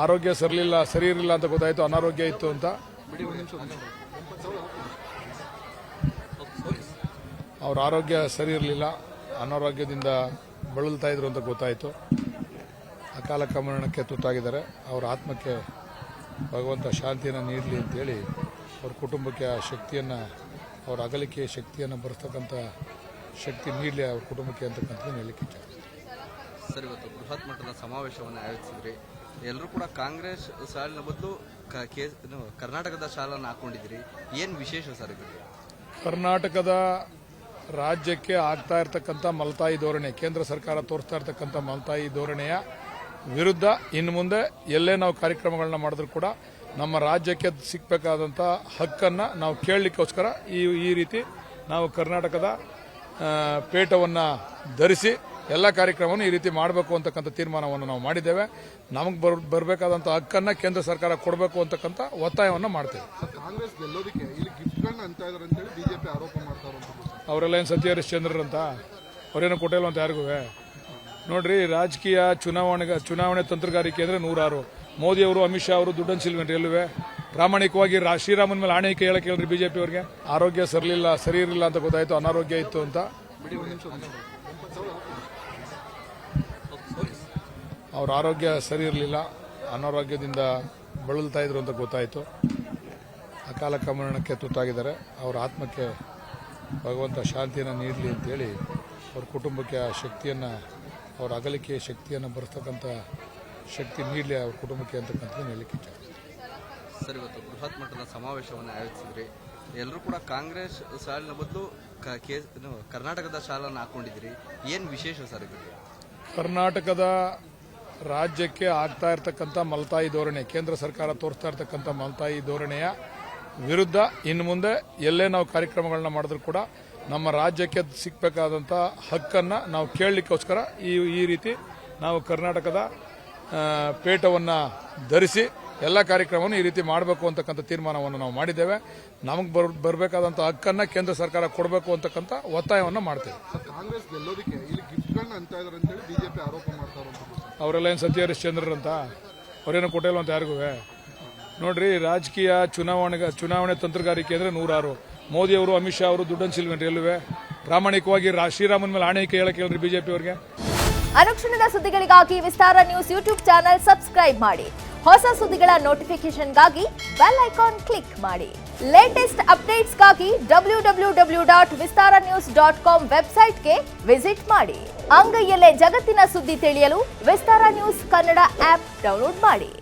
ಆರೋಗ್ಯ ಸರಿ ಇರಲಿಲ್ಲ ಅಂತ ಗೊತ್ತಾಯಿತು, ಅನಾರೋಗ್ಯ ಇತ್ತು ಅಂತ. ಅವ್ರ ಆರೋಗ್ಯ ಸರಿ ಇರಲಿಲ್ಲ, ಅನಾರೋಗ್ಯದಿಂದ ಬಳಲ್ತಾ ಇದ್ರು ಅಂತ ಗೊತ್ತಾಯಿತು. ಅಕಾಲ ಮರಣಕ್ಕೆ ತುತ್ತಾಗಿದ್ದಾರೆ. ಅವರ ಆತ್ಮಕ್ಕೆ ಭಗವಂತ ಶಾಂತಿಯನ್ನು ನೀಡಲಿ ಅಂತೇಳಿ ಅವ್ರ ಕುಟುಂಬಕ್ಕೆ ಆ ಶಕ್ತಿಯನ್ನು, ಅವರ ಅಗಲಿಕೆ ಶಕ್ತಿಯನ್ನು ಬರೆಸ್ತಕ್ಕಂಥ ಶಕ್ತಿ ನೀಡಲಿ ಅವ್ರ ಕುಟುಂಬಕ್ಕೆ ಅಂತಕ್ಕಂಥದ್ದು ಹೇಳಲಿಕ್ಕೆ ಇಚ್ಛೆ. ಸರ್, ಇವತ್ತು ಬೃಹತ್ ಮಟ್ಟದ ಸಮಾವೇಶವನ್ನು ಆಯೋಜಿಸಿದ್ರಿ. ಎಲ್ಲರೂ ಕೂಡ ಕಾಂಗ್ರೆಸ್ ಸಾಲಿನ ಬದಲು ಕರ್ನಾಟಕದ ಶಾಲನ್ನು ಹಾಕೊಂಡಿದ್ರಿ. ಏನು ವಿಶೇಷ ಸರ್ ಇದು? ಕರ್ನಾಟಕದ ರಾಜ್ಯಕ್ಕೆ ಆಗ್ತಾ ಇರತಕ್ಕಂಥ ಮಲತಾಯಿ ಧೋರಣೆ, ಕೇಂದ್ರ ಸರ್ಕಾರ ತೋರಿಸ್ತಾ ಇರತಕ್ಕಂಥ ಮಲತಾಯಿ ಧೋರಣೆಯ ವಿರುದ್ಧ ಇನ್ನು ಮುಂದೆ ಎಲ್ಲೇ ನಾವು ಕಾರ್ಯಕ್ರಮಗಳನ್ನ ಮಾಡಿದ್ರು ಕೂಡ ನಮ್ಮ ರಾಜ್ಯಕ್ಕೆ ಸಿಗಬೇಕಾದಂಥ ಹಕ್ಕನ್ನು ನಾವು ಕೇಳಲಿಕ್ಕೋಸ್ಕರ ಈ ರೀತಿ ನಾವು ಕರ್ನಾಟಕದ ಪೇಟವನ್ನು ಧರಿಸಿ ಎಲ್ಲ ಕಾರ್ಯಕ್ರಮವನ್ನು ಈ ರೀತಿ ಮಾಡಬೇಕು ಅಂತಕ್ಕಂಥ ತೀರ್ಮಾನವನ್ನು ನಾವು ಮಾಡಿದ್ದೇವೆ. ನಮಗೆ ಬರಬೇಕಾದಂಥ ಹಕ್ಕನ್ನು ಕೇಂದ್ರ ಸರ್ಕಾರ ಕೊಡಬೇಕು ಅಂತಕ್ಕಂಥ ಒತ್ತಾಯವನ್ನು ಮಾಡ್ತೇವೆ. ಕಾಂಗ್ರೆಸ್ ಗೆಲ್ಲೋದಕ್ಕೆ ಇಲ್ಲಿ ಗಿಫ್ಟ್ಗಳನ್ನ ಅಂತ ಇದ್ದಾರೆ ಅಂತೇಳಿ ಬಿಜೆಪಿ ಆರೋಪ ಮಾಡ್ತಾರೆ. ಅವರೆಲ್ಲ ಏನು ಸತ್ಯ ಹರಿಶ್ಚಂದ್ರರಂತ ಅವರೇನು ಕೊಟ್ಟಿಲ್ಲ ಅಂತ ಯಾರಿಗೂ. ನೋಡ್ರಿ, ರಾಜಕೀಯ ಚುನಾವಣೆ ತಂತ್ರಗಾರಿಕೆ ಅಂದರೆ 106. ಮೋದಿ ಅವರು, ಅಮಿತ್ ಶಾ ಅವರು ದುಡ್ಡನ್ನು ಸಿಲ್ವೇನ್ರಿ ಎಲ್ಲುವೆ. ಪ್ರಾಮಾಣಿಕವಾಗಿ ಶ್ರೀರಾಮನ ಮೇಲೆ ಆಣೆಯಿಕೆ ಹೇಳಕ್ಕೆ ಹೇಳ್ರಿ ಬಿಜೆಪಿ ಅವರಿಗೆ. ಆರೋಗ್ಯ ಸರಿ ಇರಲಿಲ್ಲ ಅಂತ ಗೊತ್ತಾಯಿತು, ಅನಾರೋಗ್ಯ ಇತ್ತು ಅಂತ. ಅವ್ರ ಆರೋಗ್ಯ ಸರಿ ಇರಲಿಲ್ಲ, ಅನಾರೋಗ್ಯದಿಂದ ಬಳಲ್ತಾ ಇದ್ರು ಅಂತ ಗೊತ್ತಾಯಿತು. ಅಕಾಲ ಮರಣಕ್ಕೆ ತುತ್ತಾಗಿದ್ದಾರೆ. ಅವರ ಆತ್ಮಕ್ಕೆ ಭಗವಂತ ಶಾಂತಿಯನ್ನು ನೀಡಲಿ ಅಂತೇಳಿ ಅವ್ರ ಕುಟುಂಬಕ್ಕೆ ಆ ಶಕ್ತಿಯನ್ನು, ಅವರ ಅಗಲಿಕೆ ಶಕ್ತಿಯನ್ನು ಬರೆಸ್ತಕ್ಕಂಥ ಶಕ್ತಿ ನೀಡಲಿ ಅವ್ರ ಕುಟುಂಬಕ್ಕೆ ಅಂತಕ್ಕಂಥದ್ದು ಹೇಳಲಿಕ್ಕೆ ಇಚ್ಛೆ. ಸರ್, ಇವತ್ತು ಬೃಹತ್ ಮಟ್ಟದ ಸಮಾವೇಶವನ್ನು ಆಯೋಜಿಸಿದ್ರಿ. ಎಲ್ಲರೂ ಕೂಡ ಕಾಂಗ್ರೆಸ್ ಸಾಲಿನ ಬದಲು ಕರ್ನಾಟಕದ ಶಾಲನ್ನು ಹಾಕೊಂಡಿದ್ರಿ. ಏನು ವಿಶೇಷ ಸರ್ ಇದು? ಕರ್ನಾಟಕದ ರಾಜ್ಯಕ್ಕೆ ಆಗ್ತಾ ಇರತಕ್ಕಂಥ ಮಲತಾಯಿ ಧೋರಣೆ, ಕೇಂದ್ರ ಸರ್ಕಾರ ತೋರಿಸ್ತಾ ಇರತಕ್ಕಂಥ ಮಲತಾಯಿ ಧೋರಣೆಯ ವಿರುದ್ಧ ಇನ್ನು ಮುಂದೆ ಎಲ್ಲೇ ನಾವು ಕಾರ್ಯಕ್ರಮಗಳನ್ನ ಮಾಡಿದ್ರು ಕೂಡ ನಮ್ಮ ರಾಜ್ಯಕ್ಕೆ ಸಿಗಬೇಕಾದಂಥ ಹಕ್ಕನ್ನು ನಾವು ಕೇಳಲಿಕ್ಕೋಸ್ಕರ ಈ ರೀತಿ ನಾವು ಕರ್ನಾಟಕದ ಪೇಟವನ್ನು ಧರಿಸಿ ಎಲ್ಲ ಕಾರ್ಯಕ್ರಮವನ್ನು ಈ ರೀತಿ ಮಾಡಬೇಕು ಅಂತಕ್ಕಂಥ ತೀರ್ಮಾನವನ್ನು ನಾವು ಮಾಡಿದ್ದೇವೆ. ನಮಗೆ ಬರಬೇಕಾದಂಥ ಹಕ್ಕನ್ನು ಕೇಂದ್ರ ಸರ್ಕಾರ ಕೊಡಬೇಕು ಅಂತಕ್ಕಂಥ ಒತ್ತಾಯವನ್ನು ಮಾಡ್ತೇವೆ. ಕಾಂಗ್ರೆಸ್ ಗೆಲ್ಲೋದಕ್ಕೆ ಇಲ್ಲಿ ಗಿಫ್ಟ್ಗಳನ್ನ ಅಂತ ಇದ್ದಾರೆ ಅಂತೇಳಿ ಬಿಜೆಪಿ ಆರೋಪ ಮಾಡ್ತಾರೆ. ಅವರೆಲ್ಲ ಏನು ಸತ್ಯ ಹರಿಶ್ಚಂದ್ರರಂತ ಅವರೇನು ಕೊಟ್ಟಿಲ್ಲ ಅಂತ ಯಾರಿಗೂ. ನೋಡ್ರಿ, ರಾಜಕೀಯ ಚುನಾವಣೆ ತಂತ್ರಗಾರಿಕೆ ಅಂದರೆ 106. ಮೋದಿ ಅವರು, ಅಮಿತ್ ಶಾ ಅವರು ದುಡ್ಡನ್ನು ಸಿಲ್ವೇನ್ರಿ ಎಲ್ಲುವೆ. ಪ್ರಾಮಾಣಿಕವಾಗಿ ಶ್ರೀರಾಮನ ಮೇಲೆ ಆಣೆಯಿಕೆ ಹೇಳಕ್ಕೆ ಹೇಳ್ರಿ ಬಿಜೆಪಿ ಅವರಿಗೆ. ಅನುಕ್ಷಣದ ಸುದ್ದಿಗಳಿಗಾಗಿ ವಿಸ್ತಾರ ನ್ಯೂಸ್ ಯೂಟ್ಯೂಬ್ ಚಾನೆಲ್ ಸಬ್ಸ್ಕ್ರೈಬ್ ಮಾಡಿ. ಹೊಸ ಸುದ್ದಿಗಳ ನೋಟಿಫಿಕೇಶನ್ಗಾಗಿ ಬೆಲ್ ಐಕಾನ್ ಕ್ಲಿಕ್ ಮಾಡಿ. ಲೇಟೆಸ್ಟ್ ಅಪ್ಡೇಟ್ಸ್ಗಾಗಿ www.vistaranews.com ವೆಬ್ಸೈಟ್ಗೆ ವಿಸಿಟ್ ಮಾಡಿ. ಅಂಗೈಯಲ್ಲೇ ಜಗತ್ತಿನ ಸುದ್ದಿ ತಿಳಿಯಲು ವಿಸ್ತಾರ ನ್ಯೂಸ್ ಕನ್ನಡ ಆಪ್ ಡೌನ್ಲೋಡ್ ಮಾಡಿ.